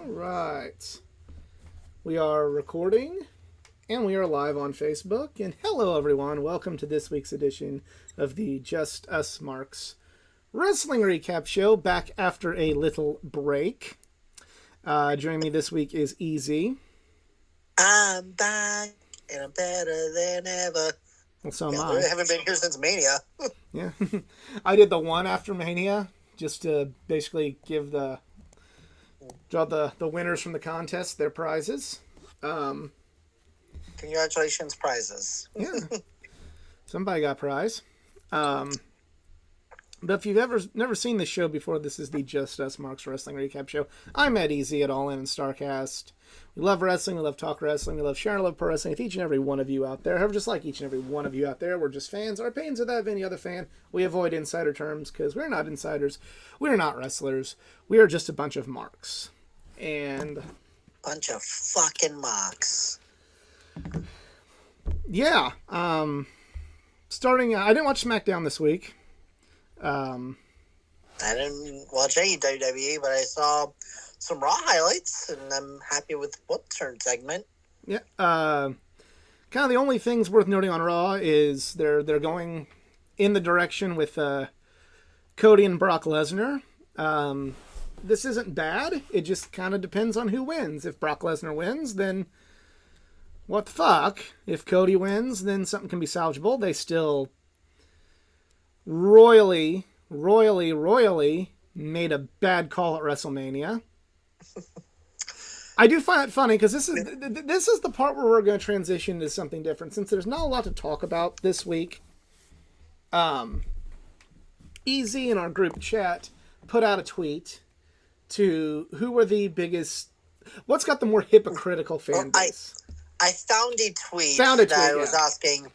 Right. We are recording and we are live on Facebook. And hello, everyone. Welcome to this week's edition of the Just Us Marks Wrestling Recap Show, back after a little break. Joining me this week is Easy. I'm back and I'm better than ever. Well, so am Yeah, I. I haven't been here since Mania. Yeah. I did the one after Mania just to basically draw the winners from the contest their prizes. Congratulations, prizes. Yeah. Somebody got a prize. But if you've never seen this show before, this is the Just Us Marks Wrestling Recap Show. I'm Ed Easy at All In and Starcast. We love wrestling, we love talk wrestling, we love sharing, love pro wrestling with each and every one of you out there. However, just like each and every one of you out there, we're just fans. Our opinions are that of any other fan. We avoid insider terms because we're not insiders. We're not wrestlers. We are just a bunch of marks. And Bunch of fucking marks. yeah, starting. I didn't watch SmackDown this week. I didn't watch any WWE, but I saw some Raw highlights, and I'm happy with what's turn segment. Yeah. Kind of the only things worth noting on Raw is they're going in the direction with Cody and Brock Lesnar. This isn't bad. It just kind of depends on who wins. If Brock Lesnar wins, then what the fuck? If Cody wins, then something can be salvageable. They still royally made a bad call at WrestleMania. I do find it funny because this is the part where we're going to transition to something different. Since there's not a lot to talk about this week, Easy in our group chat put out a tweet to who were the biggest, what's got the more hypocritical fan base. I found a tweet that was asking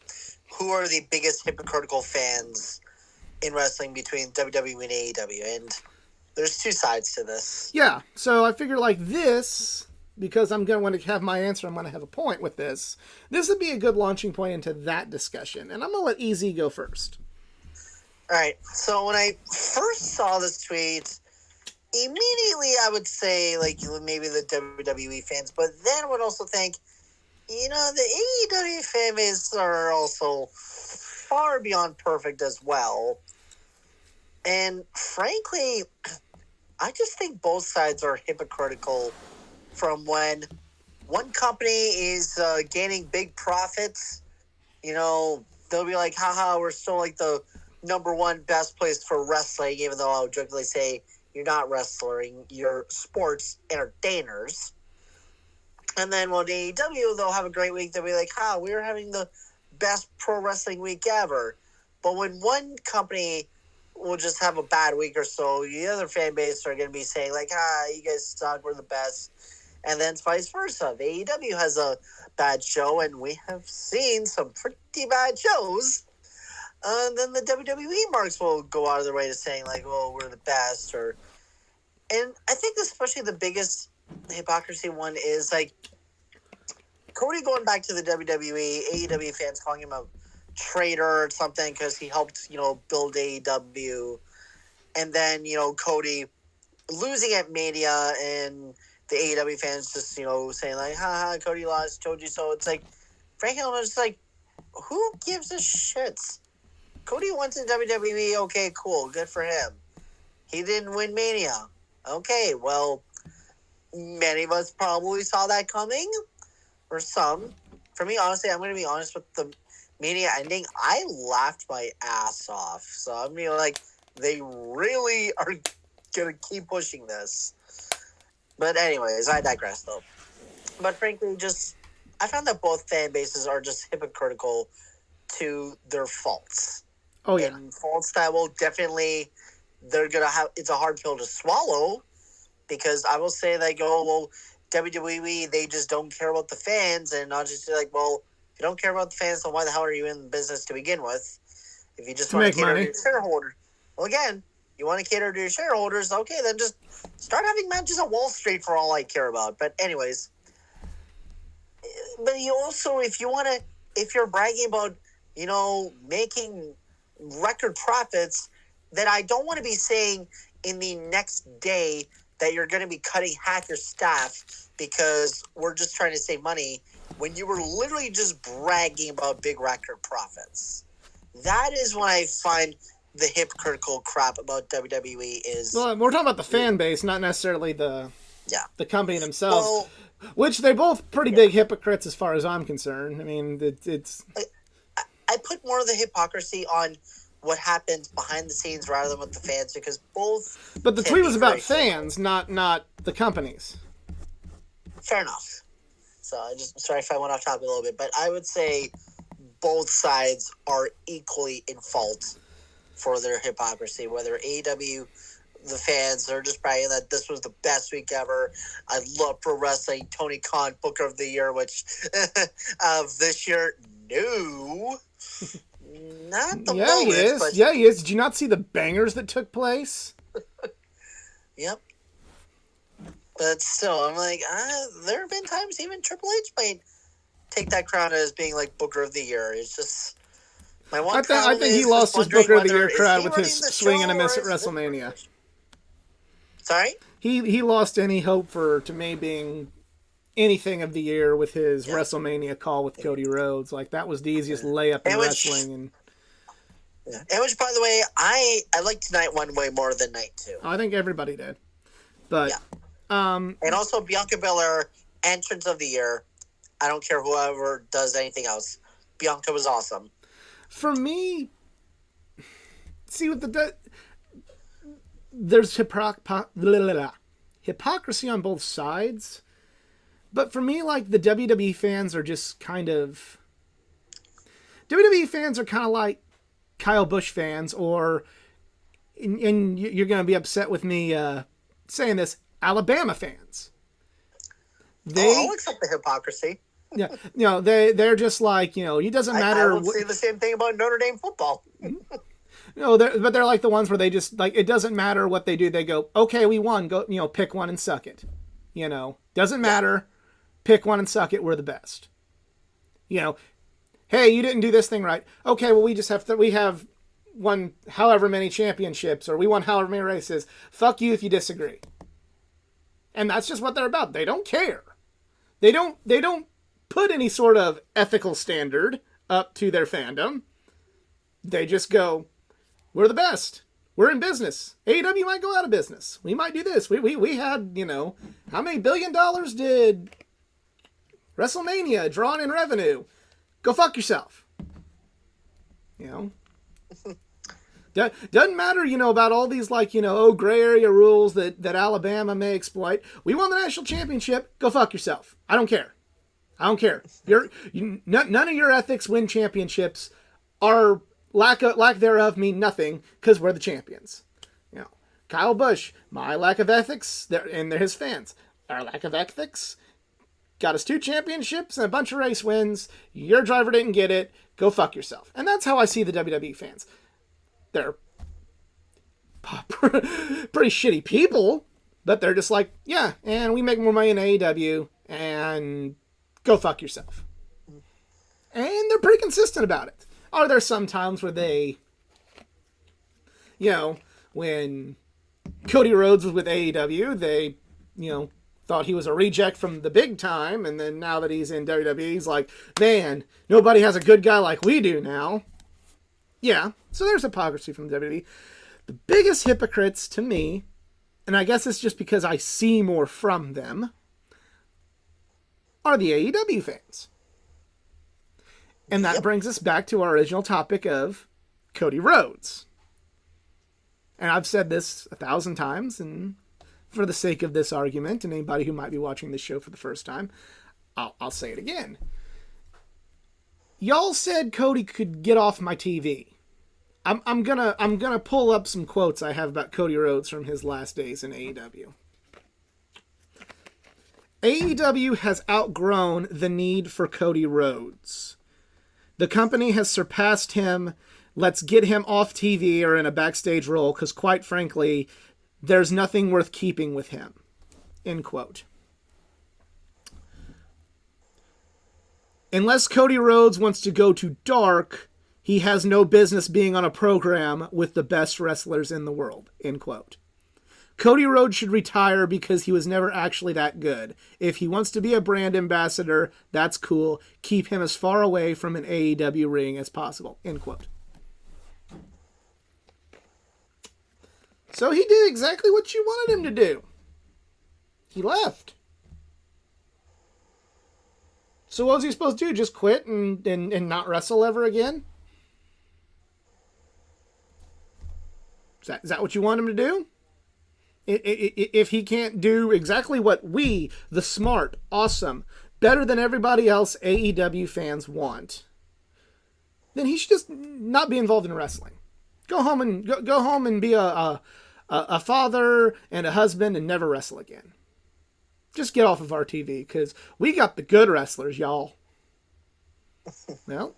who are the biggest hypocritical fans in wrestling between WWE and AEW, and there's two sides to this. Yeah, so I figure like this, because I'm going to want to have my answer, I'm going to have a point with this. This would be a good launching point into that discussion, and I'm going to let Easy go first. All right, so when I first saw this tweet, immediately I would say, like, maybe the WWE fans, but then I would also think, you know, the AEW fan base are also far beyond perfect as well. And frankly, I just think both sides are hypocritical from when one company is gaining big profits. You know, they'll be like, haha, we're still like the number one best place for wrestling, even though I'll jokingly say you're not wrestling, you're sports entertainers. And then when AEW, they'll have a great week. They'll be like, we're having the best pro wrestling week ever. But when one company will just have a bad week or so, the other fan base are going to be saying, like, you guys suck, we're the best. And then it's vice versa. The AEW has a bad show, and we have seen some pretty bad shows. And then the WWE marks will go out of their way to saying, like, oh, we're the best. And I think especially the biggest hypocrisy one is, like, Cody going back to the WWE, AEW fans calling him a traitor or something because he helped, build AEW. And then, Cody losing at Mania and the AEW fans just, saying, like, Cody lost, told you so. It's like, frankly, I'm just like, who gives a shit? Cody went in WWE, okay, cool, good for him. He didn't win Mania. Okay, well, many of us probably saw that coming, or some. For me, honestly, I'm going to be honest with the Mania ending. I laughed my ass off. So I'm being like, they really are going to keep pushing this. But anyways, I digress, though. But frankly, I found that both fan bases are just hypocritical to their faults. Oh, yeah. And faults that will definitely, they're going to have, it's a hard pill to swallow, because I will say, like, WWE, they just don't care about the fans, and I'll just be like, well, if you don't care about the fans, then why the hell are you in the business to begin with? If you just want to cater to your shareholders. Well, again, you want to cater to your shareholders, okay, then just start having matches at Wall Street for all I care about. But anyways, but you also, if you're bragging about, making record profits, then I don't want to be saying in the next day that you're going to be cutting half your staff because we're just trying to save money when you were literally just bragging about big record profits. That is when I find the hypocritical crap about WWE is... Well, we're talking about the fan base, not necessarily the company themselves. Well, which they're both pretty big hypocrites as far as I'm concerned. I mean, it's... I put more of the hypocrisy on what happens behind the scenes rather than with the fans, because both... But the tweet was about fans, not the companies. Fair enough. So sorry if I went off topic a little bit, but I would say both sides are equally in fault for their hypocrisy. Whether AEW, the fans, are just bragging that this was the best week ever. I love pro wrestling. Tony Khan, Booker of the Year, which of this year, no, not the moment. He is. But, yeah, he is. Did you not see the bangers that took place? Yep. But still, I'm like, there have been times even Triple H might take that crown as being like Booker of the Year. It's just my one. I think he lost his Booker of the Year crowd with his swing and a miss at WrestleMania. Sorry? He lost any hope to me being anything of the year with his WrestleMania call with Cody Rhodes. Like, that was the easiest layup in wrestling. And which, by the way, I liked night one way more than night two. I think everybody did. But and also Bianca Belair, entrance of the year. I don't care whoever does anything else. Bianca was awesome. For me, see, with there's hypocrisy on both sides. But for me, like, the WWE fans are just kind of... WWE fans are kind of like Kyle Busch fans, or, and you're going to be upset with me saying this, Alabama fans. I'll accept the hypocrisy. Yeah, they're just like, it doesn't matter. I would say the same thing about Notre Dame football. But they're like the ones where they just, like, it doesn't matter what they do. They go, okay, we won. Go, pick one and suck it. Doesn't matter. Pick one and suck it. We're the best. Hey, you didn't do this thing right. Okay, well, we have won however many championships, or we won however many races. Fuck you if you disagree. And that's just what they're about. They don't care. They don't put any sort of ethical standard up to their fandom. They just go, we're the best. We're in business. AEW might go out of business. We might do this. We had, how many $1 billion did WrestleMania drawn in revenue? Go fuck yourself. Doesn't matter, about all these, like, gray area rules that Alabama may exploit. We won the national championship. Go fuck yourself. I don't care. None of your ethics win championships. Our lack thereof mean nothing because we're the champions. Kyle Busch, my lack of ethics, and they're his fans. Our lack of ethics got us 2 championships and a bunch of race wins. Your driver didn't get it. Go fuck yourself. And that's how I see the WWE fans. They're pretty shitty people, but they're just like, yeah, and we make more money in AEW, and go fuck yourself. And they're pretty consistent about it. Are there some times where they, when Cody Rhodes was with AEW, they, thought he was a reject from the big time, and then now that he's in WWE, he's like, man, nobody has a good guy like we do now. Yeah, so there's hypocrisy from the WWE. The biggest hypocrites to me, and I guess it's just because I see more from them, are the AEW fans. And that brings us back to our original topic of Cody Rhodes. And I've said this 1,000 times, and for the sake of this argument, and anybody who might be watching this show for the first time, I'll say it again. Y'all said Cody could get off my TV. I'm gonna pull up some quotes I have about Cody Rhodes from his last days in AEW. AEW has outgrown the need for Cody Rhodes. The company has surpassed him. Let's get him off TV or in a backstage role, because quite frankly, there's nothing worth keeping with him. End quote. Unless Cody Rhodes wants to go to dark, he has no business being on a program with the best wrestlers in the world. End quote. Cody Rhodes should retire because he was never actually that good. If he wants to be a brand ambassador, that's cool. Keep him as far away from an AEW ring as possible. End quote. So he did exactly what you wanted him to do. He left. So what was he supposed to do? Just quit and not wrestle ever again? Is that what you want him to do? If he can't do exactly what we, the smart, awesome, better than everybody else AEW fans want, then he should just not be involved in wrestling. Go home and be a father and a husband and never wrestle again. Just get off of our TV, because we got the good wrestlers, y'all. Well,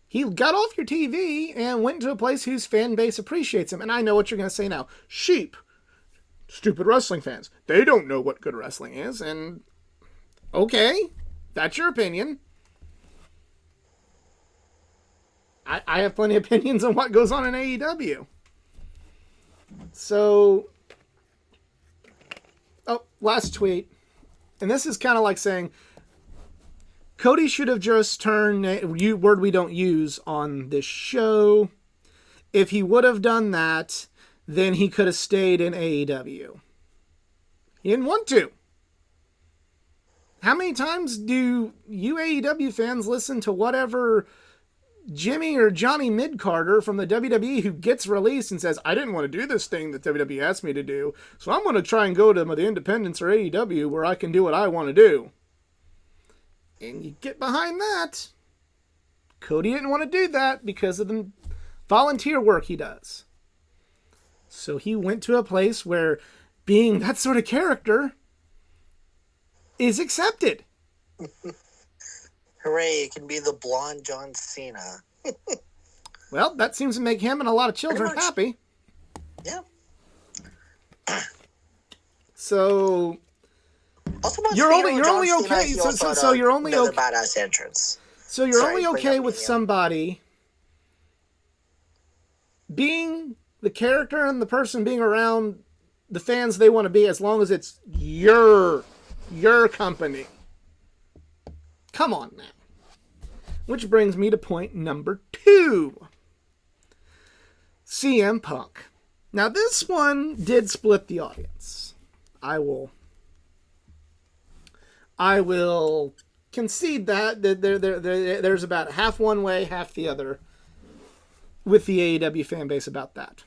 he got off your TV and went to a place whose fan base appreciates him. And I know what you're going to say now. Sheep. Stupid wrestling fans. They don't know what good wrestling is. And, okay, that's your opinion. I have plenty of opinions on what goes on in AEW. So, last tweet. And this is kind of like saying, Cody should have just turned, word we don't use on this show. If he would have done that, then he could have stayed in AEW. He didn't want to. How many times do you AEW fans listen to whatever Jimmy or Johnny Mid-Carter from the WWE who gets released and says, I didn't want to do this thing that WWE asked me to do, so I'm going to try and go to the Independents or AEW where I can do what I want to do. And you get behind that. Cody didn't want to do that because of the volunteer work he does. So he went to a place where being that sort of character is accepted. Hooray, it can be the blonde John Cena. Well, that seems to make him and a lot of children happy. Yeah. So Also, you're only okay. So you're only okay. Badass entrance. So you're only okay with somebody being the character and the person being around the fans they want to be, as long as it's your company. Come on now. Which brings me to point number 2. CM Punk. Now this one did split the audience. I will concede that there's about half one way, half the other with the AEW fan base about that.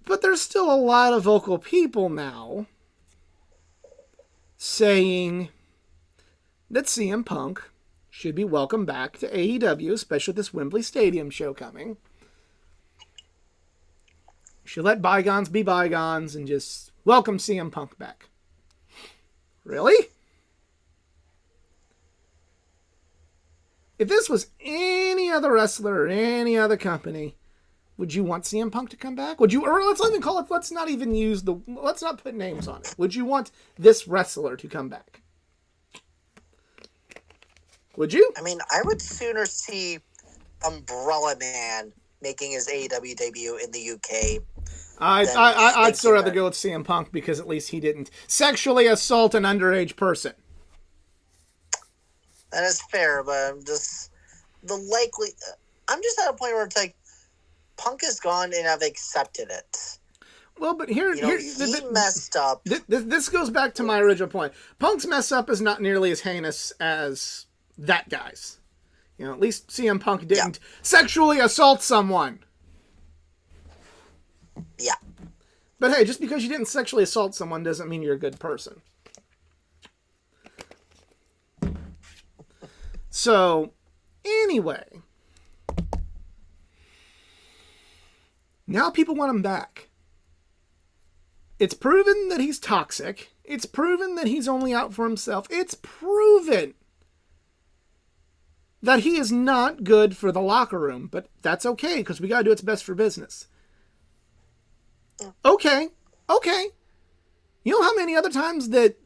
But there's still a lot of vocal people now saying that CM Punk should be welcomed back to AEW, especially with this Wembley Stadium show coming. Should let bygones be bygones and just welcome CM Punk back. Really? If this was any other wrestler or any other company, would you want CM Punk to come back? Would you, or let's not even call it, let's not put names on it. Would you want this wrestler to come back? Would you? I mean, I would sooner see Umbrella Man making his AEW debut in the UK. I'd still rather go with CM Punk because at least he didn't sexually assault an underage person. That is fair, but I'm just at a point where it's like Punk is gone and I've accepted it. Well, but he messed up. This goes back to my original point. Punk's mess up is not nearly as heinous as that guy's. At least CM Punk didn't sexually assault someone. Yeah. But hey, just because you didn't sexually assault someone doesn't mean you're a good person. So, anyway. Now people want him back. It's proven that he's toxic. It's proven that he's only out for himself. It's proven that he is not good for the locker room. But that's okay, because we got to do what's best for business. Okay. You know how many other times that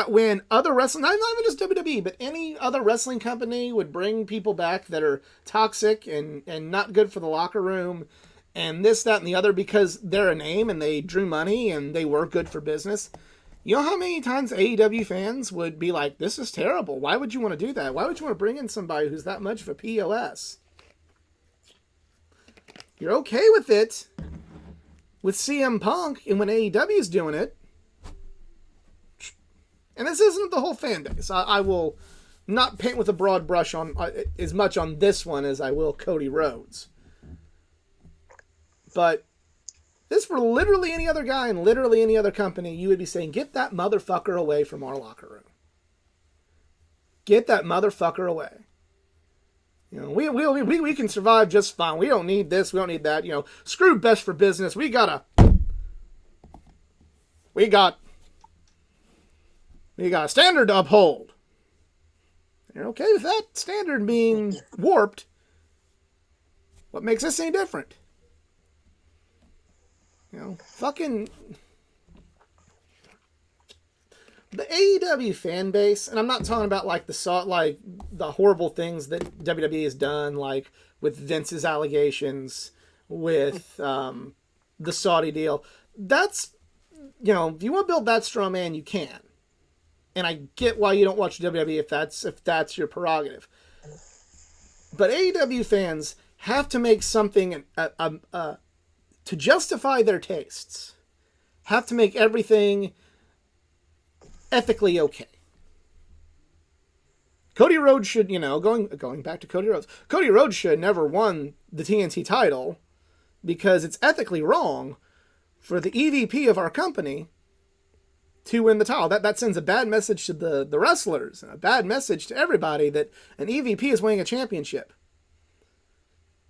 when other wrestling, not even just WWE, but any other wrestling company would bring people back that are toxic and not good for the locker room and this, that, and the other because they're a name and they drew money and they were good for business. You know how many times AEW fans would be like, this is terrible. Why would you want to do that? Why would you want to bring in somebody who's that much of a POS? You're okay with it with CM Punk and when AEW's doing it. And this isn't the whole fan base. I will not paint with a broad brush on as much on this one as I will Cody Rhodes. But this were literally any other guy in literally any other company, you would be saying, get that motherfucker away from our locker room. Get that motherfucker away. You know, we can survive just fine. We don't need this. We don't need that. You know, screw best for business. We got a standard to uphold. You're okay with that standard being warped. What makes this any different? You know, fucking the AEW fan base, and I'm not talking about like the horrible things that WWE has done, like with Vince's allegations, with the Saudi deal. That's, you know, if you want to build that straw man, you can. And I get why you don't watch WWE if that's your prerogative. But AEW fans have to make something to justify their tastes. Have to make everything ethically okay. Cody Rhodes should, you know, going back to Cody Rhodes. Cody Rhodes should never won the TNT title because it's ethically wrong for the EVP of our company to win the title. That sends a bad message to the wrestlers, and a bad message to everybody that an EVP is winning a championship.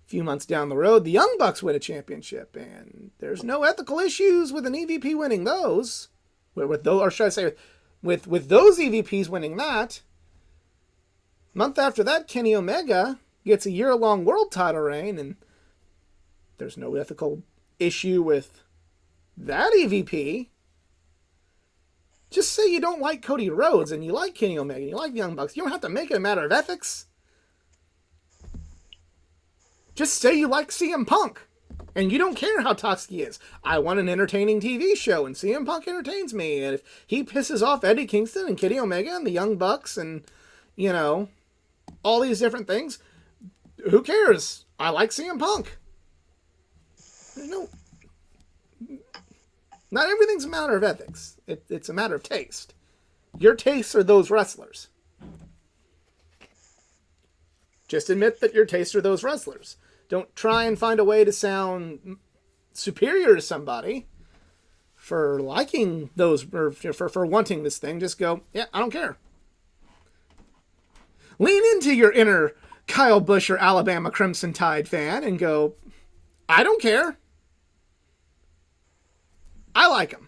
A few months down the road, the Young Bucks win a championship, and there's no ethical issues with an EVP winning those. With those, or should I say, with those EVPs winning that. Month after that, Kenny Omega gets a year-long world title reign, and there's no ethical issue with that EVP. Just say you don't like Cody Rhodes and you like Kenny Omega and you like the Young Bucks. You don't have to make it a matter of ethics. Just say you like CM Punk and you don't care how toxic he is. I want an entertaining TV show and CM Punk entertains me. And if he pisses off Eddie Kingston and Kenny Omega and the Young Bucks and, you know, all these different things, who cares? I like CM Punk. There's no... Not everything's a matter of ethics. It's a matter of taste. Your tastes are those wrestlers. Just admit that your tastes are those wrestlers. Don't try and find a way to sound superior to somebody for liking those, or for wanting this thing. Just go, yeah, I don't care. Lean into your inner Kyle Busch or Alabama Crimson Tide fan and go, I don't care. I like him.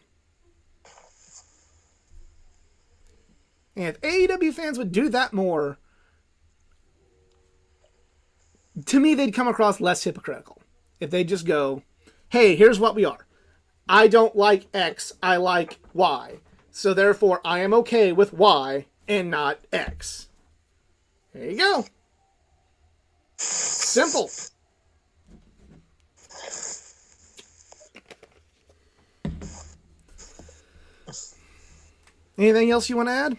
And if AEW fans would do that more, to me, they'd come across less hypocritical. If they just go, hey, here's what we are. I don't like X, I like Y. So therefore, I am okay with Y and not X. There you go. Simple. Anything else you want to add?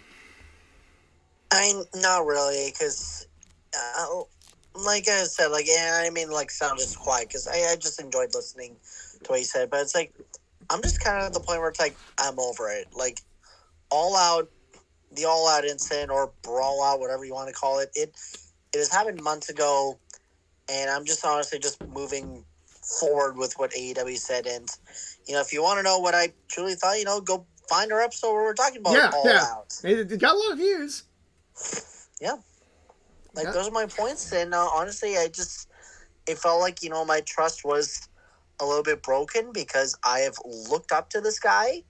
Not really, because, like I said, sound just quiet, because I just enjoyed listening to what you said, but it's like, I'm just kind of at the point where it's like, I'm over it. Like, the All Out incident, or Brawl Out, whatever you want to call it, it has happened months ago, and I'm just honestly just moving forward with what AEW said, and, you know, if you want to know what I truly thought, you know, go find our episode where we're talking about All Out. It got a lot of views. Yeah. Those are my points. And honestly, it felt like, you know, my trust was a little bit broken because I have looked up to this guy.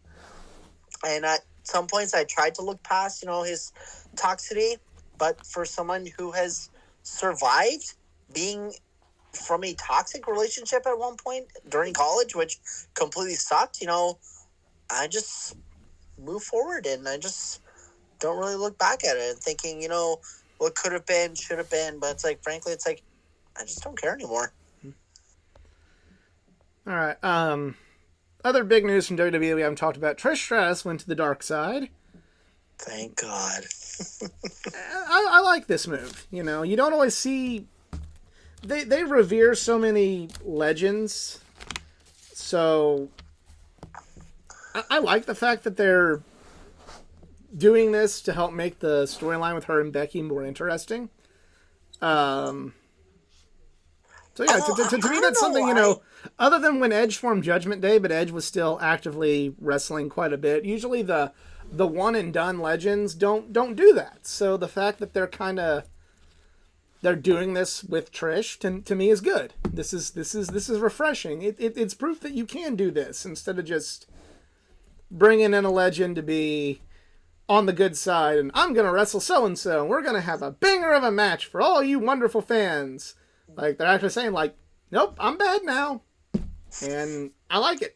And at some points I tried to look past, you know, his toxicity. But for someone who has survived being from a toxic relationship at one point during college, which completely sucked, you know, I just move forward and I just don't really look back at it and thinking, you know, what could have been, should have been. But it's like, frankly, it's like, I just don't care anymore. All right. Other big news from WWE we haven't talked about. Trish Stratus went to the dark side. Thank God. I like this move. You know, you don't always see. They revere so many legends. So I like the fact that they're doing this to help make the storyline with her and Becky more interesting. So yeah, to me that's something, you know, other than when Edge formed Judgment Day, but Edge was still actively wrestling quite a bit. Usually the one and done legends don't do that. So the fact that they're doing this with Trish to me is good. This is refreshing. It's proof that you can do this instead of just bringing in a legend to be on the good side and I'm gonna wrestle so and so and we're gonna have a banger of a match for all you wonderful fans. Like, they're actually saying, like, nope, I'm bad now. And I like it.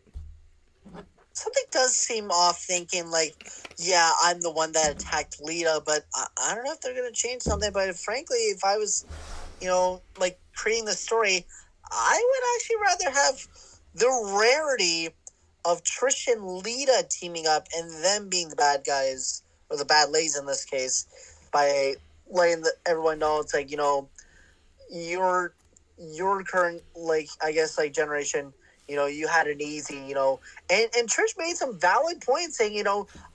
Something does seem off thinking, like, yeah, I'm the one that attacked Lita, but I don't know if they're going to change something. But frankly, if I was, like, creating the story, I would actually rather have the rarity of Trish and Lita teaming up and them being the bad guys, or the bad ladies in this case, by letting everyone know it's like, your current, like, I guess, like, generation, you had it easy, and Trish made some valid points saying,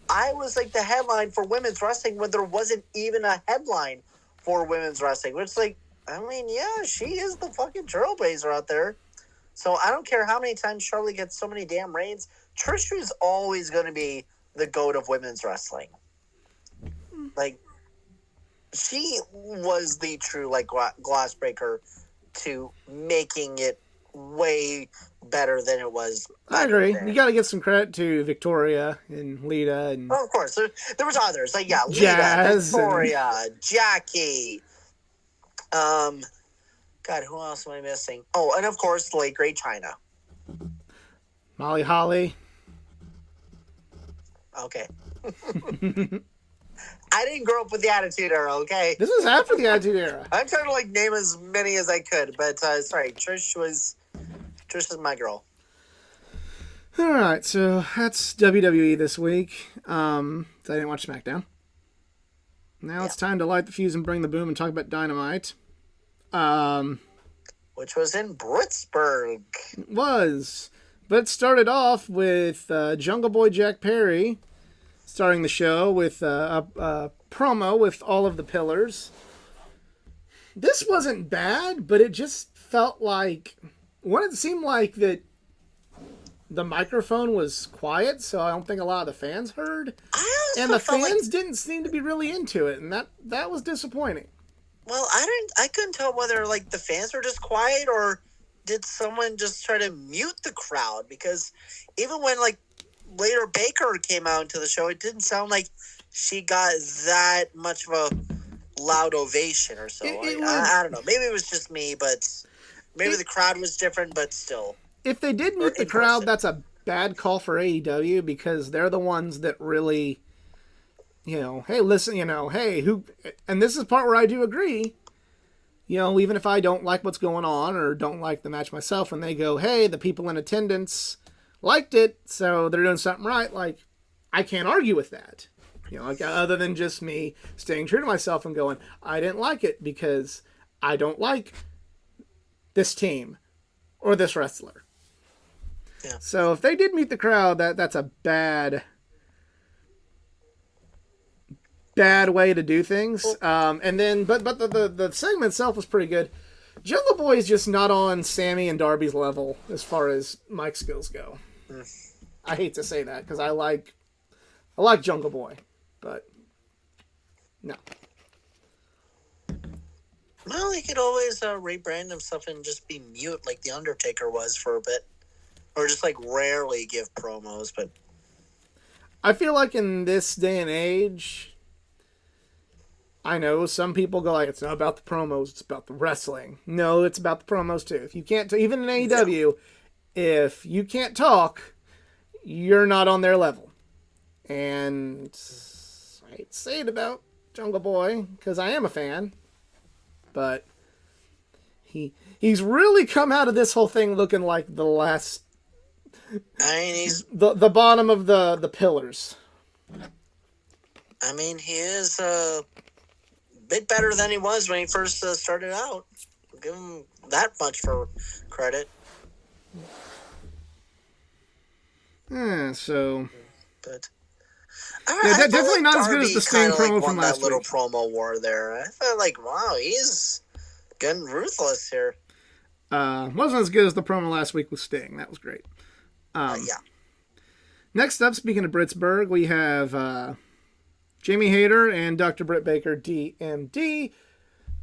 I was like the headline for women's wrestling when there wasn't even a headline for women's wrestling, which, like, I mean, yeah, she is the fucking trailblazer out there. So I don't care how many times Charlotte gets so many damn reigns, Trish is always going to be the GOAT of women's wrestling. Like, she was the true, like, glass breaker to making it way better than it was. I agree. You got to give some credit to Victoria and Lita and. Oh, of course, there was others, like, yeah, Lita, Jazz Victoria, Jackie. God, who else am I missing? Oh, and of course, the late great Chyna. Molly Holly. Okay. I didn't grow up with the Attitude Era, okay? This is after the Attitude Era. I'm trying to, like, name as many as I could, but sorry, Trish is my girl. All right, so that's WWE this week. I didn't watch SmackDown. Now it's time to light the fuse and bring the boom and talk about Dynamite. Which was in Britsburg. It was. But it started off with Jungle Boy Jack Perry starting the show with a promo with all of the pillars. This wasn't bad, but it just felt like... It seemed like that the microphone was quiet, so I don't think a lot of the fans heard. And the fans didn't seem to be really into it, and that was disappointing. Well, I couldn't tell whether, like, the fans were just quiet or did someone just try to mute the crowd, because even when, like, later Baker came out into the show, it didn't sound like she got that much of a loud ovation or so. I don't know. Maybe it was just me, but maybe the crowd was different, but still. If they did mute the crowd, that's a bad call for AEW, because they're the ones that really, hey, listen, hey, who, and this is the part where I do agree, even if I don't like what's going on or don't like the match myself, when they go, hey, the people in attendance liked it, so they're doing something right, like, I can't argue with that. Like, other than just me staying true to myself and going, I didn't like it because I don't like this team or this wrestler. Yeah. So if they did mute the crowd, that's a bad way to do things. And then, but the segment itself was pretty good. Jungle Boy is just not on Sammy and Darby's level as far as mic skills go. I hate to say that because I like Jungle Boy, but no. Well, he could always rebrand himself and just be mute like The Undertaker was for a bit. Or just, like, rarely give promos, but... I feel like in this day and age, I know some people go like, it's not about the promos, it's about the wrestling. No, it's about the promos too. If you can't, even in AEW, if you can't talk, you're not on their level. And I hate to say it about Jungle Boy, because I am a fan, but he's really come out of this whole thing looking like the last, I mean, he's. the bottom of the pillars. I mean, he is a bit better than he was when he first started out. I'll give him that much for credit. So. But Yeah, definitely not as good as the Sting promo from last that little week. promo war there. I felt like, wow, he's getting ruthless here. Wasn't as good as the promo last week with Sting. That was great. Yeah. Next up, speaking of Britsburg, we have Jamie Hayter and Dr. Britt Baker, DMD,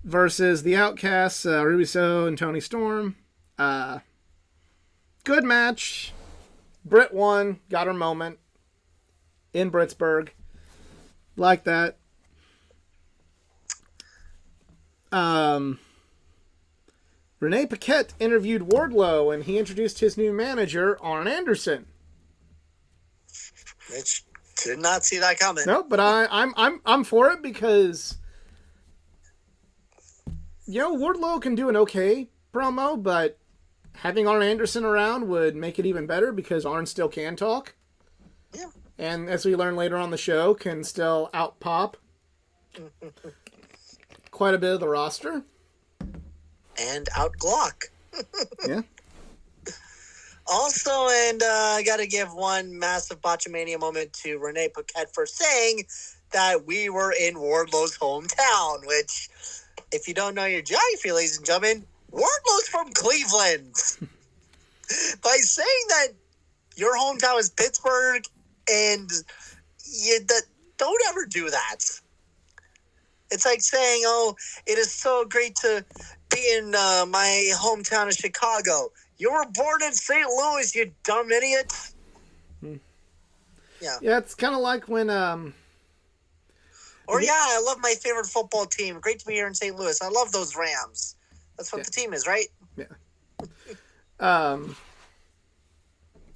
versus the Outcasts, Ruby Soho and Tony Storm. Good match. Britt won, got her moment in Britsburg. Like that. Renee Paquette interviewed Wardlow, and he introduced his new manager, Arn Anderson. Which did not see that coming. No, but I'm for it because Wardlow can do an okay promo, but having Arn Anderson around would make it even better because Arn still can talk. Yeah. And as we learn later on the show, can still out pop quite a bit of the roster. And out Glock. Yeah. Also, and I got to give one massive Botchamania moment to Renee Paquette for saying that we were in Wardlow's hometown, which, if you don't know your geography, ladies and gentlemen, Wardlow's from Cleveland. By saying that your hometown is Pittsburgh and don't ever do that. It's like saying, oh, it is so great to be in my hometown of Chicago. You were born in St. Louis, you dumb idiot. Yeah. Yeah, it's kind of like when... Or, yeah, I love my favorite football team. Great to be here in St. Louis. I love those Rams. That's what the team is, right? Yeah.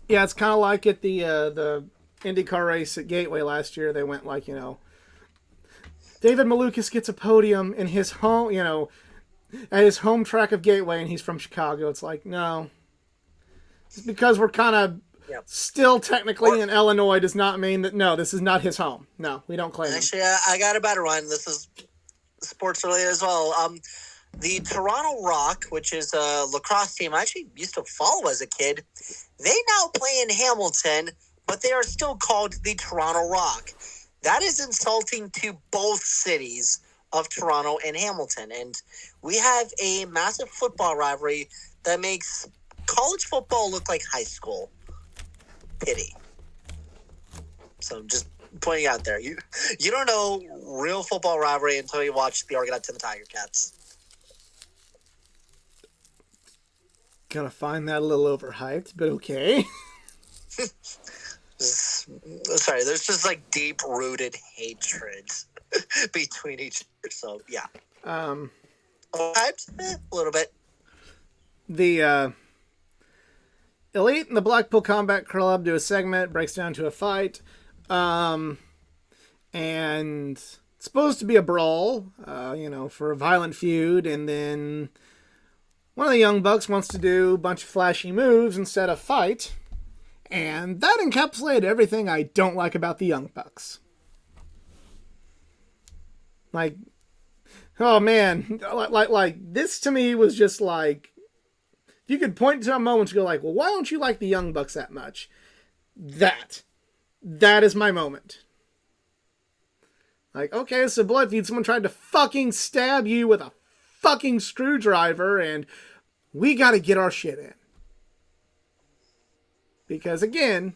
Yeah, it's kind of like at the IndyCar race at Gateway last year. They went like, David Malukas gets a podium in his home, at his home track of Gateway, and he's from Chicago. It's like, no. Just because we're kind of still technically in Illinois does not mean that, no, this is not his home. No, we don't claim Actually, I got a better one. This is sports related as well. The Toronto Rock, which is a lacrosse team I actually used to follow as a kid, they now play in Hamilton, but they are still called the Toronto Rock. That is insulting to both cities of Toronto and Hamilton. And we have a massive football rivalry that makes college football look like high school. Pity. So just pointing out there. You don't know real football rivalry until you watch the Argonauts and the Tiger Cats. Gonna find that a little overhyped, but okay. Sorry, there's just like deep-rooted hatred between each other. So yeah, overhyped a little bit. The Elite and the Blackpool Combat Club do a segment, breaks down to a fight, and it's supposed to be a brawl, for a violent feud, and then one of the Young Bucks wants to do a bunch of flashy moves instead of fight. And that encapsulated everything I don't like about the Young Bucks. Like, oh man, like this to me was just like, if you could point to a moment to go like, well, why don't you like the Young Bucks that much? That is my moment. Like, okay, it's a blood feud. Someone tried to fucking stab you with a fucking screwdriver, and we got to get our shit in. Because again,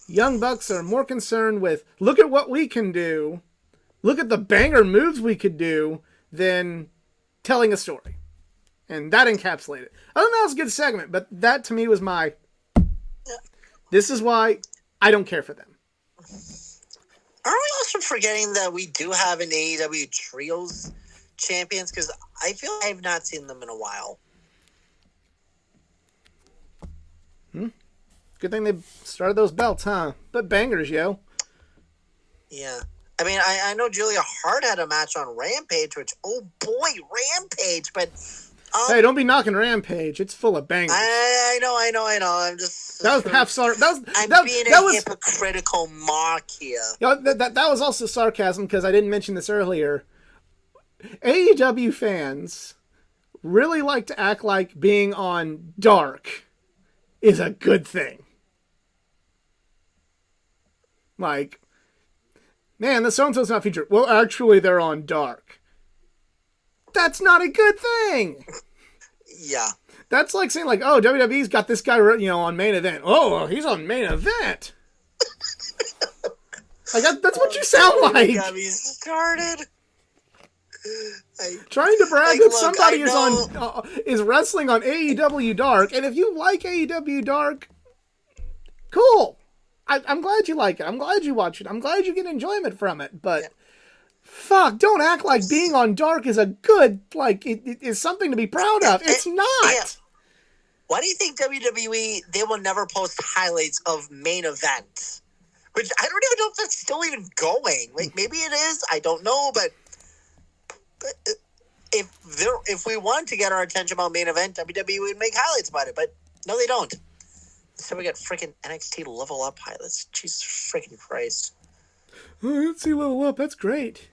Young Bucks are more concerned with, look at what we can do, look at the banger moves we could do, than telling a story. And that encapsulated it. I don't know, it was a good segment, but that to me was my, this is why I don't care for them. Are we also forgetting that we do have an AEW Trios champions? Because I feel like I've not seen them in a while. Good thing they started those belts, huh? But bangers, yo. Yeah. I mean, I know Julia Hart had a match on Rampage, which, oh boy, Rampage, but hey, don't be knocking Rampage. It's full of bangers. I know. I'm just that was half sorry. I'm being hypocritical mark here. You know, that was also sarcasm because I didn't mention this earlier. AEW fans really like to act like being on Dark is a good thing. Like, man, the so-and-so's not featured. Well, actually, they're on Dark. That's not a good thing. Yeah. That's like saying, like, oh, WWE's got this guy, on Main Event. Oh, he's on Main Event. Like, that's what you sound like. Got me started. Trying to brag that somebody is wrestling on AEW Dark, and if you like AEW Dark, cool. I'm glad you like it. I'm glad you watch it. I'm glad you get enjoyment from it. But fuck, don't act like being on Dark is a good, like, it is something to be proud of. It's not. Yeah. Why do you think WWE, they will never post highlights of Main Event? Which I don't even know if that's still even going. Like, maybe it is. I don't know. But if we want to get our attention about Main Event, WWE would make highlights about it. But no, they don't. So we got freaking NXT Level Up highlights. Jesus freaking Christ. Oh, NXT Level Up, that's great.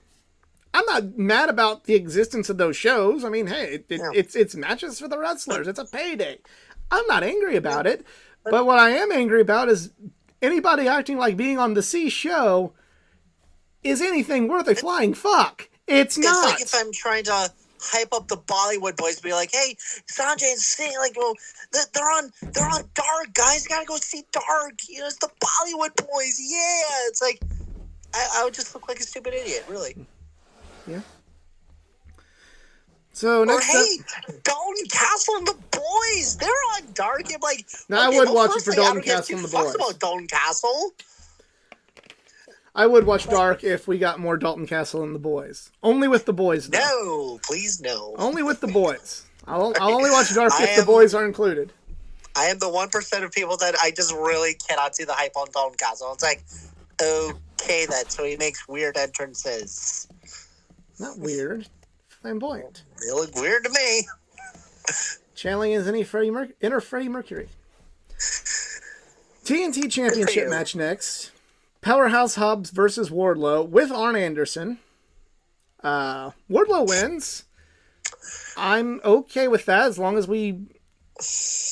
I'm not mad about the existence of those shows. I mean, hey, it's matches for the wrestlers. It's a payday. I'm not angry about it. But what I am angry about is anybody acting like being on the C show is anything worth a flying fuck. It's not. It's like if I'm trying to hype up the Bollywood boys, be like, "Hey, Sanjay and Singh, like, well, they're on Dark, guys. You gotta go see Dark. You know, it's the Bollywood boys. Yeah." It's like I would just look like a stupid idiot, really. Yeah. So next Dalton Castle and the boys, they're on Dark. I'm like, now I would watch it for Dalton Castle and the boys. About Dalton Castle. I would watch Dark if we got more Dalton Castle and the boys. Only with the boys, though. No, please no. Only with the boys. I'll only watch Dark if the boys are included. I am the 1% of people that I just really cannot see the hype on Dalton Castle. It's like, okay, then. So he makes weird entrances. Not weird. Flamboyant. They look weird to me. Channeling his inner Freddie Mercury. TNT Championship match next. Powerhouse Hobbs versus Wardlow with Arn Anderson. Wardlow wins. I'm okay with that as long as we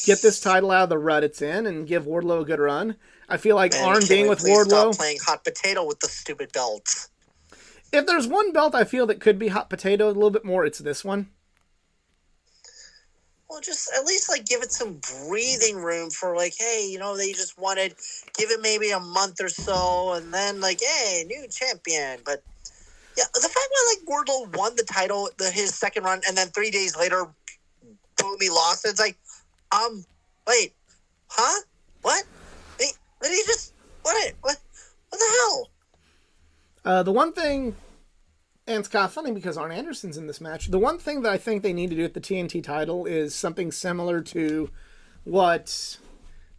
get this title out of the rut it's in and give Wardlow a good run. I feel like Arn being with Wardlow. Stop playing hot potato with the stupid belts. If there's one belt I feel that could be hot potato a little bit more, it's this one. Well, just at least like give it some breathing room for like, hey, you know, they just wanted give it maybe a month or so, and then like, hey, new champion. But yeah, the fact that like Wardlow won the title, his second run, and then 3 days later, boom, he lost. It's like, wait, huh? What? Wait, did he just what the hell? The one thing. And it's kind of funny because Arn Anderson's in this match. The one thing that I think they need to do with the TNT title is something similar to what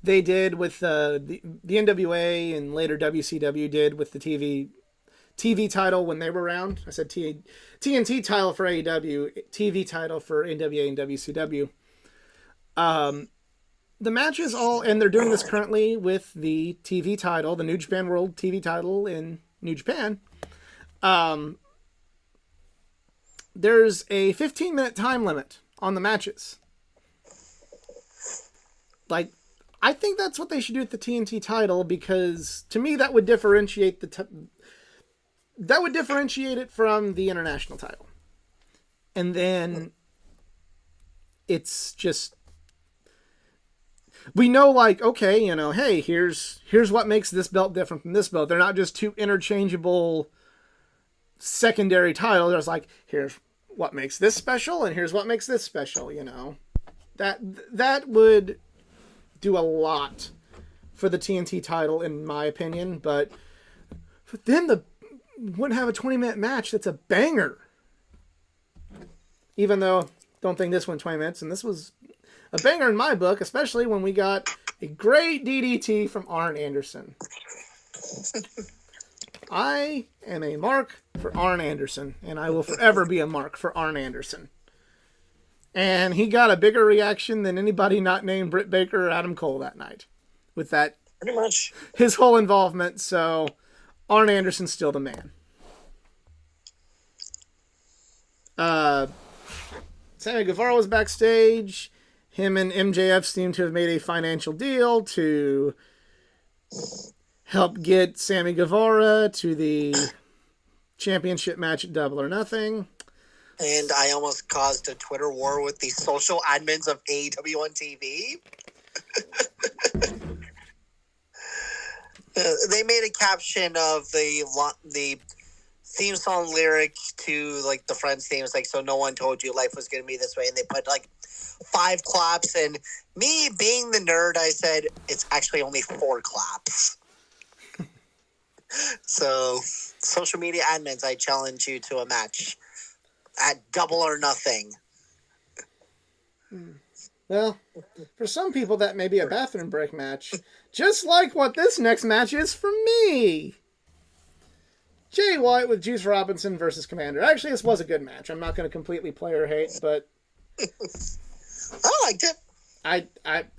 they did with the NWA and later WCW did with the TV title when they were around. I said TNT title for AEW, TV title for NWA and WCW. The matches and they're doing this currently with the TV title, the New Japan World TV title in New Japan. There's a 15-minute time limit on the matches. Like, I think that's what they should do with the TNT title because to me that would differentiate it from the international title. And then it's just we know like okay, you know, hey, here's what makes this belt different from this belt. They're not just two interchangeable secondary titles. There's like here's what makes this special and here's what makes this special, you know. That would do a lot for the TNT title in my opinion, but then wouldn't have a 20-minute match that's a banger. Even though don't think this went 20 minutes, and this was a banger in my book, especially when we got a great DDT from Arn Anderson. I am a mark for Arn Anderson, and I will forever be a mark for Arn Anderson. And he got a bigger reaction than anybody not named Britt Baker or Adam Cole that night with that, Pretty much. his whole involvement. So Arn Anderson's still the man. Sammy Guevara was backstage. Him and MJF seem to have made a financial deal to help get Sammy Guevara to the championship match at Double or Nothing. And I almost caused a Twitter war with the social admins of AEW on TV. They made a caption of the theme song lyric to like the Friends theme. It's like, so no one told you life was going to be this way. And they put like 5 claps. And me being the nerd, I said, it's actually only 4 claps. So social media admins, I challenge you to a match at Double or Nothing. Well, for some people that may be a bathroom break match, just like what this next match is for me. Jay White with Juice Robinson versus Commander. Actually, this was a good match. I'm not going to completely player hate, but I liked it.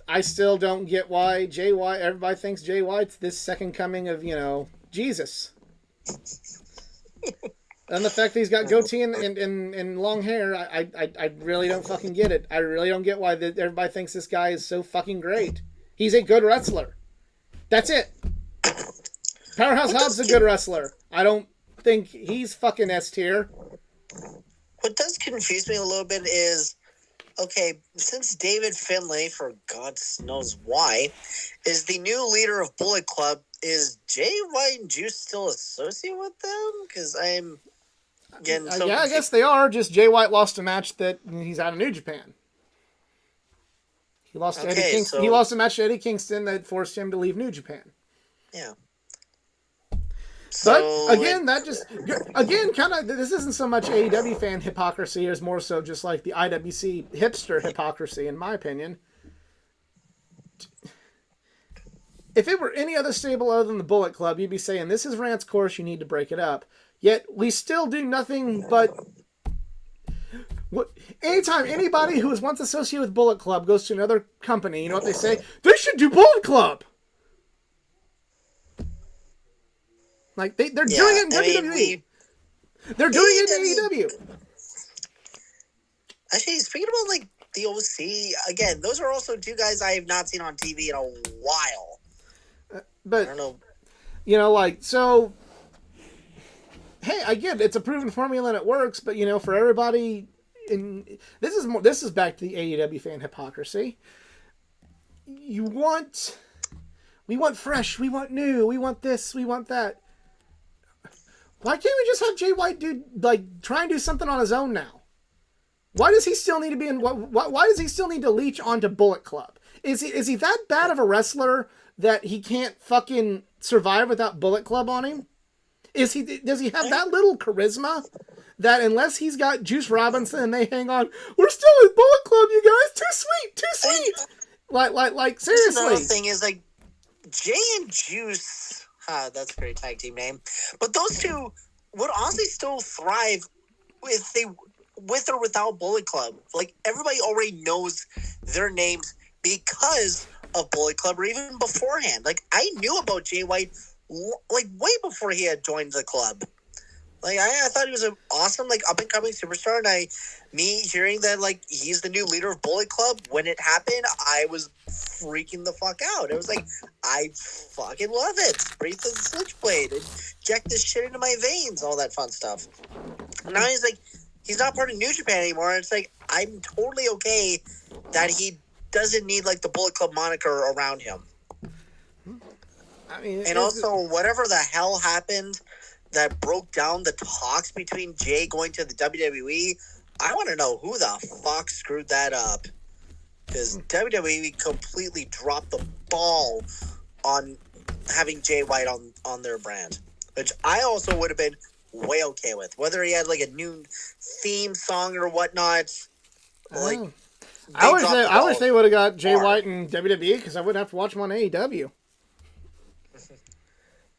I still don't get why Jay White. Everybody thinks Jay White's this second coming of Jesus. And the fact that he's got goatee and long hair, I really don't fucking get it. I really don't get why everybody thinks this guy is so fucking great. He's a good wrestler. That's it. Powerhouse Hobbs is a good wrestler. I don't think he's fucking S tier. What does confuse me a little bit is, okay, since David Finlay, for God knows why, is the new leader of Bullet Club, is Jay White and Juice still associated with them? Because I'm getting so I guess they are. Just Jay White lost a match that he's out of New Japan. He lost to Eddie Kingston. He lost a match to Eddie Kingston that forced him to leave New Japan. Yeah. But again, kind of, this isn't so much AEW fan hypocrisy as more so just like the IWC hipster hypocrisy, in my opinion. If it were any other stable other than the Bullet Club, you'd be saying, this is Rant's course, you need to break it up. Yet, we still do nothing but... Anytime anybody who was once associated with Bullet Club goes to another company, you know what they say? They should do Bullet Club! Like, they're doing it in WWE. They're doing it in AEW. Actually, speaking about, like, the OC, again, those are also 2 guys I have not seen on TV in a while. But, I don't know. So, hey, I get it. It's a proven formula and it works, but, for everybody, this is back to the AEW fan hypocrisy. We want fresh, we want new, we want this, we want that. Why can't we just have Jay White try and do something on his own now? Why does he still need to be in? Why does he still need to leech onto Bullet Club? Is he that bad of a wrestler that he can't fucking survive without Bullet Club on him? Does he have that little charisma that unless he's got Juice Robinson and they hang on, we're still in Bullet Club, you guys. Too sweet. Like seriously. Another thing is like Jay and Juice. That's a great tag team name. But those 2 would honestly still thrive with or without Bullet Club. Like, everybody already knows their names because of Bullet Club or even beforehand. Like, I knew about Jay White, like, way before he had joined the club. Like, I thought he was an awesome, like, up-and-coming superstar, and me hearing that, like, he's the new leader of Bullet Club, when it happened, I was freaking the fuck out. It was like, I fucking love it. Breathe the switchblade, inject this shit into my veins, all that fun stuff. And now he's like, he's not part of New Japan anymore, and it's like, I'm totally okay that he doesn't need, like, the Bullet Club moniker around him. I mean, and also, whatever the hell happened that broke down the talks between Jay going to the WWE, I want to know who the fuck screwed that up. Because WWE completely dropped the ball on having Jay White on their brand. Which I also would have been way okay with. Whether he had like a new theme song or whatnot. Like, I wish they would have got Jay White in WWE because I wouldn't have to watch him on AEW.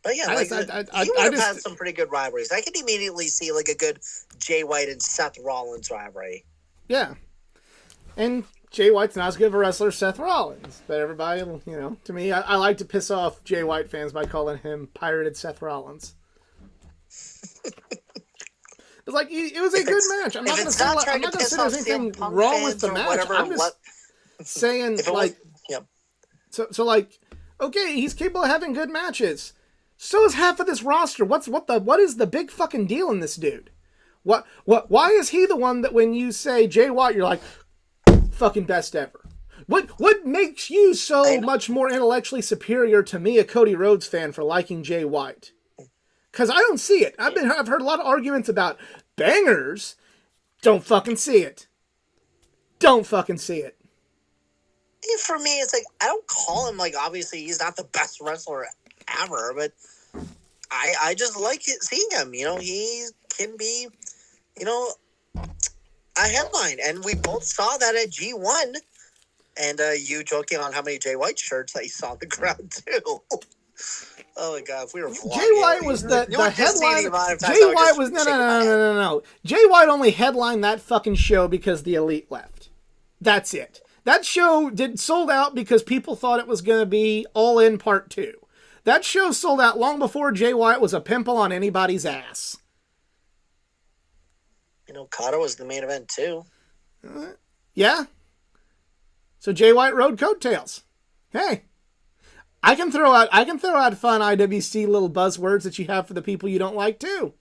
But yeah, I like just- he would have just- had some pretty good rivalries. I could immediately see like a good Jay White and Seth Rollins rivalry. Yeah. And Jay White's not as good of a wrestler as Seth Rollins. But everybody, to me, I like to piss off Jay White fans by calling him Pirated Seth Rollins. It's like, it was a good match. I'm not going to say there's anything wrong with the match. I'm just saying, So like, okay, he's capable of having good matches. So is half of this roster. What is the big fucking deal in this dude? Why is he the one that when you say Jay White, you're like, fucking best ever? What makes you so much more intellectually superior to me, a Cody Rhodes fan, for liking Jay White? Because I don't see it. I've heard a lot of arguments about bangers. Don't fucking see it. Don't fucking see it. For me, it's like, I don't call him, like, obviously he's not the best wrestler ever, but I just like seeing him. He can be, a headline. And we both saw that at G1. And you joking on how many Jay White shirts that you saw on the ground, too. Oh, my God. If we were vlogging, Jay White was the headline. Jay White was... No. Jay White only headlined that fucking show because the Elite left. That's it. That show sold out because people thought it was going to be All In Part 2. That show sold out long before Jay White was a pimple on anybody's ass. Kata was the main event, too. Yeah. So Jay White rode coattails. Hey. I can throw out fun IWC little buzzwords that you have for the people you don't like, too.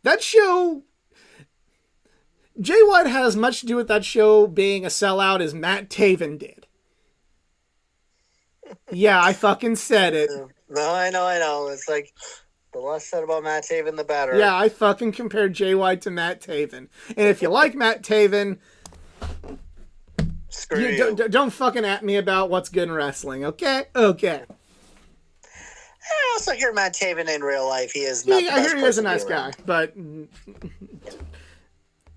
That show... Jay White had as much to do with that show being a sellout as Matt Taven did. Yeah, I fucking said it. No, I know. It's like, the less said about Matt Taven, the better. Yeah, I fucking compared Jay White to Matt Taven. And if you like Matt Taven, screw you. Don't fucking at me about what's good in wrestling, okay? Okay. I also hear Matt Taven in real life. He is not the best I hear he is a person nice to be around. guy, but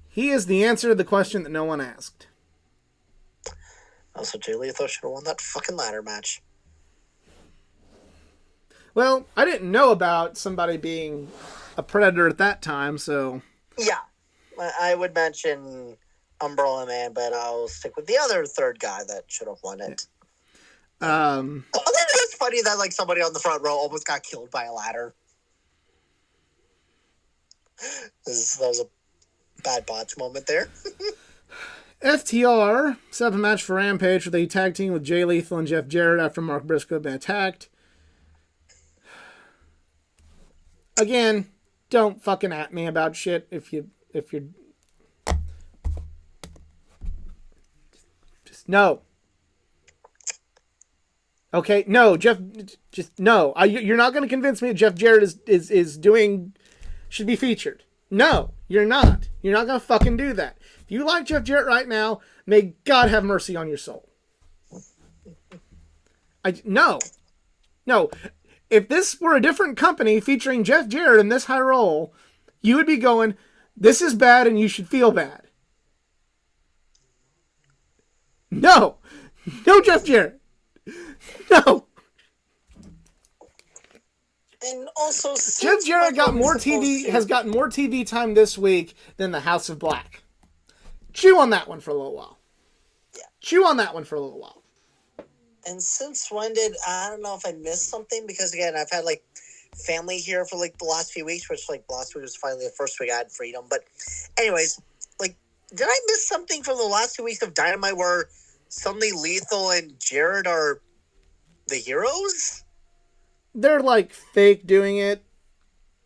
he is the answer to the question that no one asked. Also, Jay Lethal should have won that fucking ladder match. Well, I didn't know about somebody being a predator at that time, so... Yeah. I would mention Umbrella Man, but I'll stick with the other third guy that should have won it. I think it's funny that like somebody on the front row almost got killed by a ladder. That was a bad botch moment there. FTR set up a match for Rampage where they tag team with Jay Lethal and Jeff Jarrett after Mark Briscoe had been attacked. Again, don't fucking at me about shit if you're just no. Okay, no, Jeff, just no. You're not going to convince me that Jeff Jarrett should be featured. No, you're not. You're not going to fucking do that. If you like Jeff Jarrett right now, may God have mercy on your soul. No. If this were a different company featuring Jeff Jarrett in this high role, you would be going, this is bad and you should feel bad. No, Jeff Jarrett. No. And also, Jeff Jarrett has gotten more TV time this week than the House of Black. Chew on that one for a little while. Yeah. Chew on that one for a little while. And since when I don't know if I missed something, because again, I've had like family here for like the last few weeks, which like last week was finally the first week I had freedom. But anyways, like, did I miss something from the last 2 weeks of Dynamite where suddenly Lethal and Jarrett are the heroes? They're like fake doing it.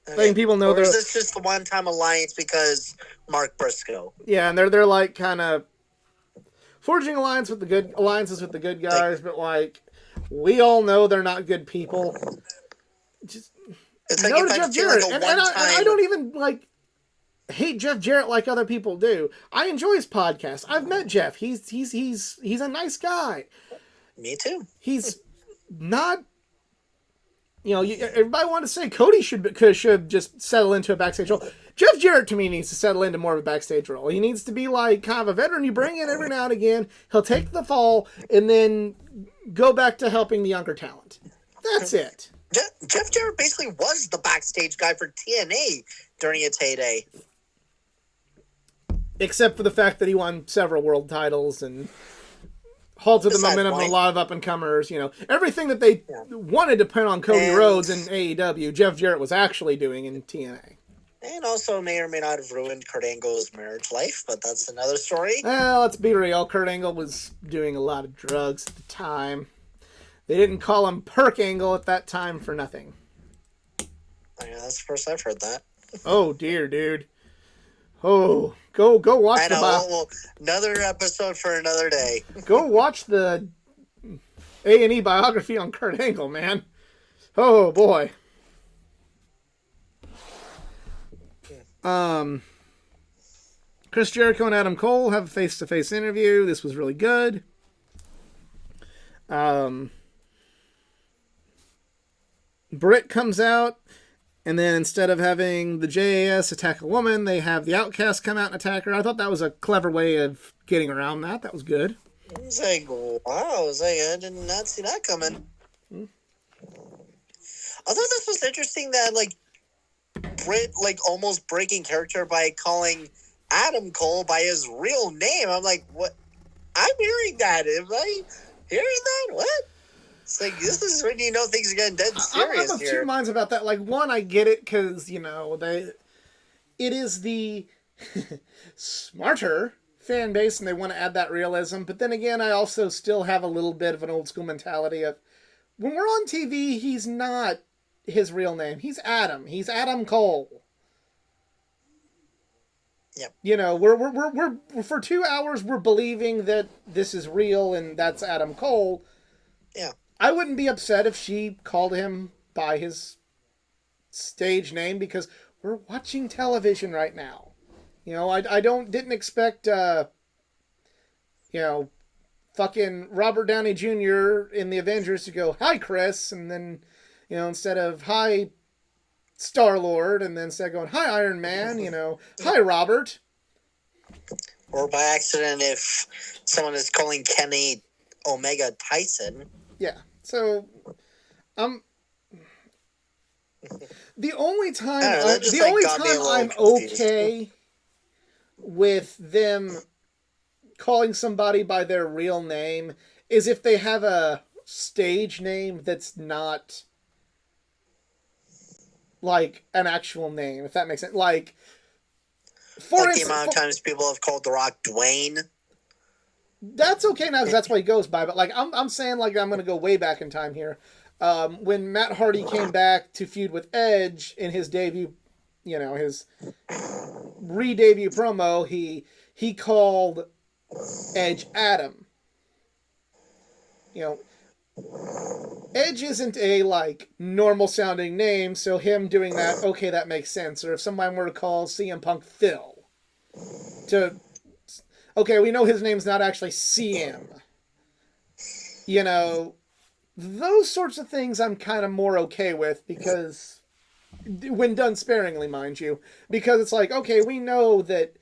Okay. Letting people know or is this just the one-time alliance because Mark Briscoe? Yeah, and they're like kind of forging alliances with the good guys, but like we all know they're not good people. Just it's like no to Jeff Jarrett, and I don't even like hate Jeff Jarrett like other people do. I enjoy his podcast. I've met Jeff. He's a nice guy. Me too. He's not. Everybody wanted to say Cody should just settle into a backstage role. Jeff Jarrett to me needs to settle into more of a backstage role. He needs to be like kind of a veteran you bring in every now and again. He'll take the fall and then go back to helping the younger talent. That's it. Jeff Jarrett basically was the backstage guy for TNA during its heyday. Except for the fact that he won several world titles and halted the momentum of a lot of up-and-comers. You know, everything that they wanted to put on Cody Rhodes in AEW, Jeff Jarrett was actually doing in TNA. And also may or may not have ruined Kurt Angle's marriage life, but that's another story. Well, let's be real. Kurt Angle was doing a lot of drugs at the time. They didn't call him Perk Angle at that time for nothing. Yeah, that's the first I've heard that. Oh, dear, dude. Oh, go watch I know. Well, another episode for another day. Go watch the A&E biography on Kurt Angle, man. Oh, boy. Chris Jericho and Adam Cole have a face-to-face interview. This was really good. Britt comes out, and then instead of having the JAS attack a woman, they have the Outcast come out and attack her. I thought that was a clever way of getting around that. That was good. I was like, wow. I did not see that coming. I thought this was interesting that, like, Britt, like, almost breaking character by calling Adam Cole by his real name. I'm like, what? I'm hearing that. Am I hearing that? What? It's like, this is when you know things are getting dead serious. I'm of two minds about that. Like, one, I get it because, you know, it is the smarter fan base and they want to add that realism. But then again, I also still have a little bit of an old school mentality of when we're on TV, he's not his real name. He's Adam. He's Adam Cole. Yep. You know, we're for 2 hours we're believing that this is real and that's Adam Cole. Yeah. I wouldn't be upset if she called him by his stage name because we're watching television right now. You know, I didn't expect you know, fucking Robert Downey Jr. in the Avengers to go, "Hi, Chris," and then, you know, instead of "Hi, Star-Lord," and then instead of going, "Hi, Iron Man," you know, "Hi, Robert." Or by accident, if someone is calling Kenny Omega Tyson. Yeah. So, the only time I'm okay with them calling somebody by their real name is if they have a stage name that's not like an actual name, if that makes sense. Like, for instance, the amount of times people have called The Rock Dwayne. That's okay now because that's what he goes by. But like I'm saying, like I'm going to go way back in time here. When Matt Hardy came back to feud with Edge in his debut, you know, his re-debut promo, he called Edge Adam. You know, Edge isn't a like normal sounding name, so him doing that, okay, that makes sense. Or if someone were to call CM Punk Phil, okay, we know his name's not actually CM. You know, those sorts of things I'm kind of more okay with because, when done sparingly, mind you, because it's like, okay, we know that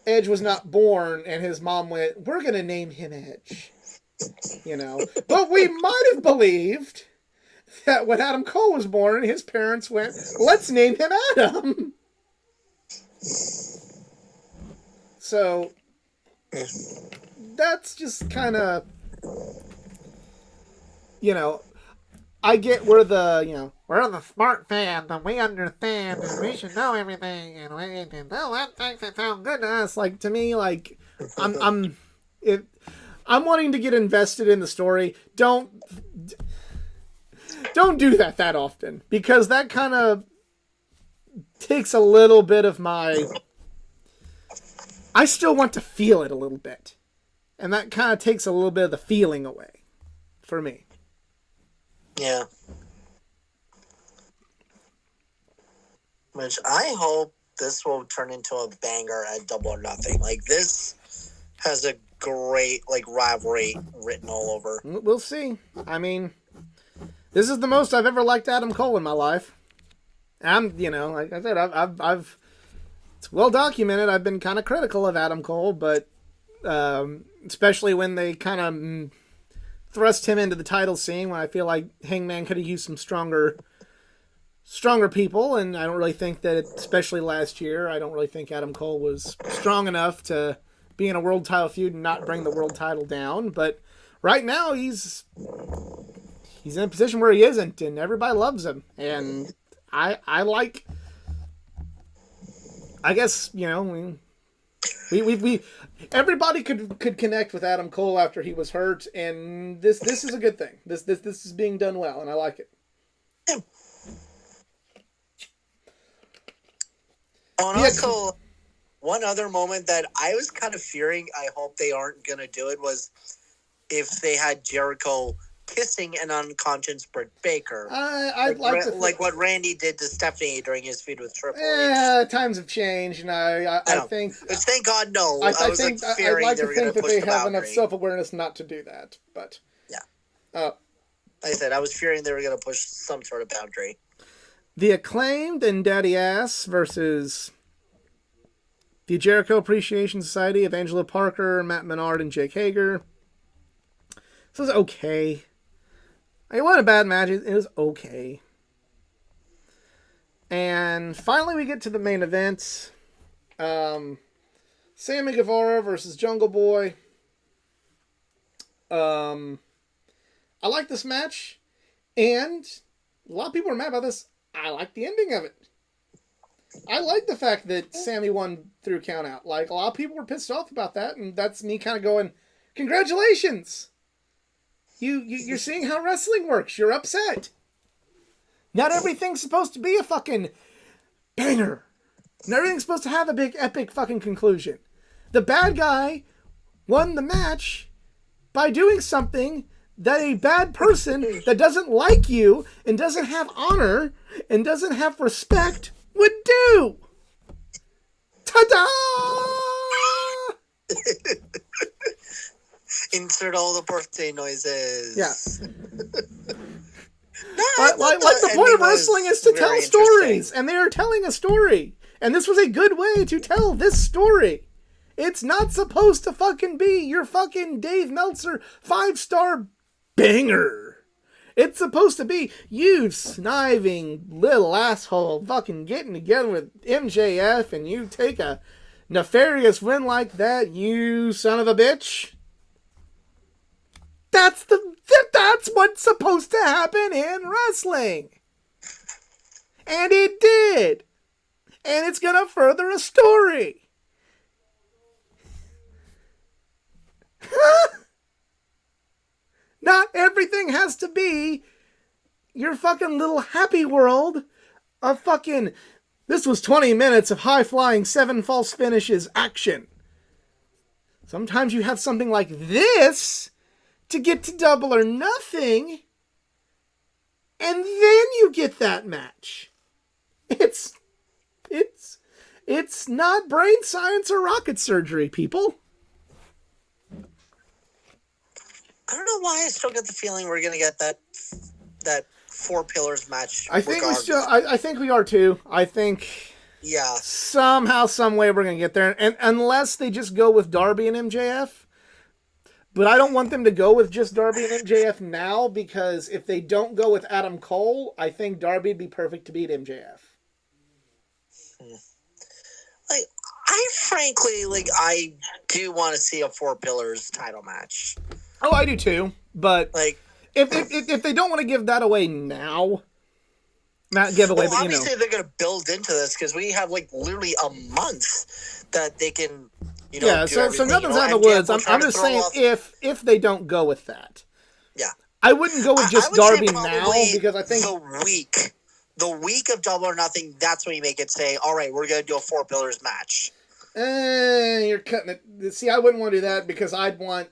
Edge was not born and his mom went, "We're going to name him Edge." You know, but we might have believed that when Adam Cole was born, his parents went, "Let's name him Adam." So, that's just kind of, you know, I get we're the smart fans and we understand and we should know everything and that makes it sound good to us. Like, to me, like, I'm wanting to get invested in the story. Don't do that often because that kind of takes a little bit of my... I still want to feel it a little bit. And that kind of takes a little bit of the feeling away for me. Yeah. Which I hope this will turn into a banger at Double or Nothing. Like, this has a great, like, rivalry written all over. We'll see. I mean, this is the most I've ever liked Adam Cole in my life. Like I said, I've it's well documented. I've been kind of critical of Adam Cole, but especially when they kind of thrust him into the title scene, when I feel like Hangman could have used some stronger people, and I don't really think that, especially last year, I don't really think Adam Cole was strong enough to be in a world title feud and not bring the world title down. But right now, he's in a position where he isn't, and everybody loves him. And I like, I guess, we everybody could connect with Adam Cole after he was hurt, and this is a good thing. This is being done well, and I like it. Oh, and also, one other moment that I was kind of fearing, I hope they aren't going to do it, was if they had Jericho kissing an unconscious Britt Baker. I'd like to like what Randy did to Stephanie during his feud with Triple H. Yeah, times have changed, and I think. Which, thank God, no. I was think I'd like to think that they have enough boundary. self-awareness not to do that, but yeah. Like I said, I was fearing they were going to push some sort of boundary. The Acclaimed and Daddy Ass versus the Jericho Appreciation Society of Angelo Parker, Matt Menard, and Jake Hager. This was okay. It wasn't a bad match. It was okay. And finally we get to the main event. Sammy Guevara versus Jungle Boy. I like this match. And a lot of people are mad about this. I like the ending of it. I like the fact that Sammy won through count out. Like, a lot of people were pissed off about that, and that's me kind of going, congratulations! You're seeing how wrestling works. You're upset. Not everything's supposed to be a fucking banger. Not everything's supposed to have a big, epic fucking conclusion. The bad guy won the match by doing something that a bad person that doesn't like you and doesn't have honor and doesn't have respect would do. Ta-da! Insert all the birthday noises. Yeah. Like the point of wrestling is to tell stories, and they are telling a story. And this was a good way to tell this story. It's not supposed to fucking be your fucking Dave Meltzer 5-star banger. It's supposed to be you sniving little asshole fucking getting together with MJF and you take a nefarious win like that, you son of a bitch. That's what's supposed to happen in wrestling. And it did. And it's gonna further a story. Not everything has to be your fucking little happy world of fucking, this was 20 minutes of high-flying 7 false finishes action. Sometimes you have something like this to get to Double or Nothing, and then you get that match. It's not brain science or rocket surgery, people. I don't know why I still get the feeling we're gonna get that 4 pillars match. I think we are too. I think somehow, some way we're gonna get there, and unless they just go with Darby and MJF. But I don't want them to go with just Darby and MJF now, because if they don't go with Adam Cole, I think Darby would be perfect to beat MJF. Like, I do want to see a 4 pillars title match. Oh, I do too. But like, if they don't want to give that away now, not give away, but obviously they're going to build into this because we have literally a month that they can, so nothing's out of the woods. I'm just saying if they don't go with that, I wouldn't go with just Darby now, because I think the week of Double or Nothing, that's when you make it say, all right, we're going to do a 4 pillars match. You're cutting it. See, I wouldn't want to do that because I'd want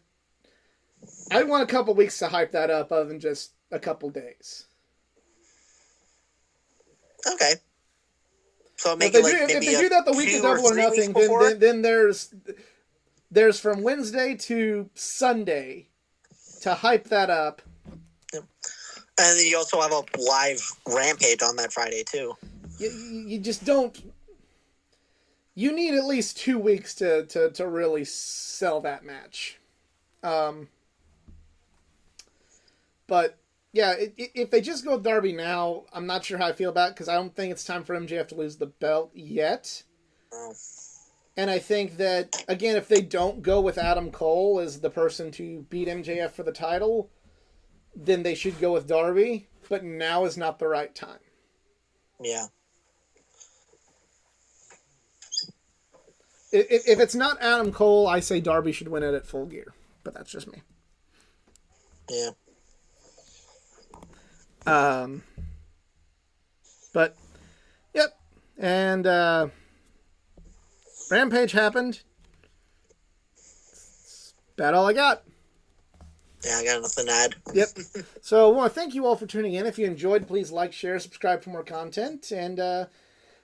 a couple weeks to hype that up, other than just a couple days. Okay. So if they do that the week of Double or Nothing, then there's from Wednesday to Sunday to hype that up. Yep. And then you also have a live Rampage on that Friday too. You just don't. You need at least 2 weeks to really sell that match. But yeah, if they just go with Darby now, I'm not sure how I feel about it because I don't think it's time for MJF to lose the belt yet. Oh. And I think that, again, if they don't go with Adam Cole as the person to beat MJF for the title, then they should go with Darby. But now is not the right time. Yeah. If it's not Adam Cole, I say Darby should win it at Full Gear. But that's just me. Yeah. But, yep. And, Rampage happened. That's about all I got. Yeah, I got nothing to add. Yep. So, I want to thank you all for tuning in. If you enjoyed, please like, share, subscribe for more content, and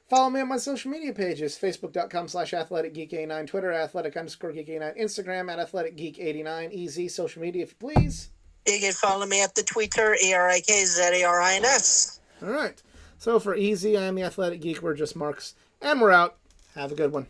follow me on my social media pages, facebook.com/athleticgeek89, Twitter, athletic_geek89, Instagram @athleticgeek89, easy, social media if you please. You can follow me at the Twitter, ARIKZARINS. All right. So, for easy, I'm the Athletic Geek. We're just Marks, and we're out. Have a good one.